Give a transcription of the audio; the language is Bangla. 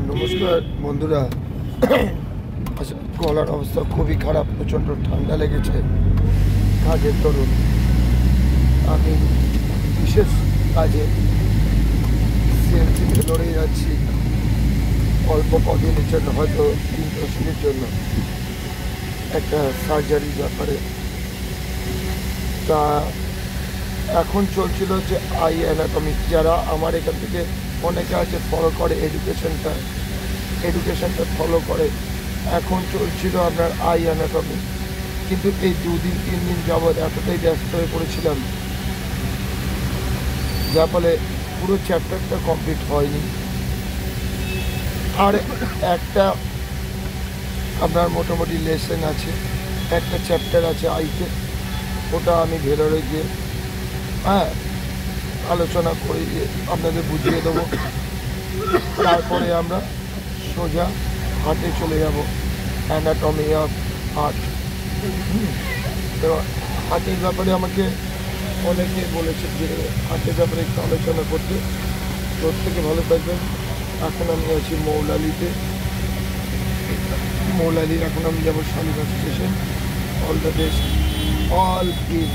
নমস্কার বন্ধুরা। গলার অবস্থা খুবই খারাপ, প্রচণ্ড ঠান্ডা লেগেছে। কাজের দরুন আমি বিশেষ কাজে সিএনসিতে লড়ে যাচ্ছি অল্প কদিনের জন্য, হয়তো 3-10 দিনের জন্য একটা সার্জারির ব্যাপারে। তা এখন চলছিল যে আই অ্যানাটমি, যারা আমার এখান থেকে অনেকে আছে ফলো করে এডুকেশনটা ফলো করে। এখন চলছিল আপনার আই অ্যানাটমি, কিন্তু এই 2-3 দিন যাবৎ এতটাই ব্যস্ত হয়ে পড়েছিলাম, যার ফলে পুরো চ্যাপ্টারটা কমপ্লিট হয়নি। আর একটা আপনার মোটামুটি লেসন আছে, একটা চ্যাপ্টার আছে আইতে, ওটা আমি ভেলোরে গিয়ে আলোচনা করে গিয়ে আপনাদের বুঝিয়ে দেবো। তারপরে আমরা সোজা হার্টে চলে যাব, অ্যানাটমি অফ হার্ট। তো হার্টের ব্যাপারে আমাকে অনেকে বলেছে যে হার্টের ব্যাপারে একটু আলোচনা করতে। তোর থেকে ভালো থাকবেন। এখন আমি আছি মৌলালিতে, মৌলালির এখন আমি যাবো Shalimar station. All the best, all is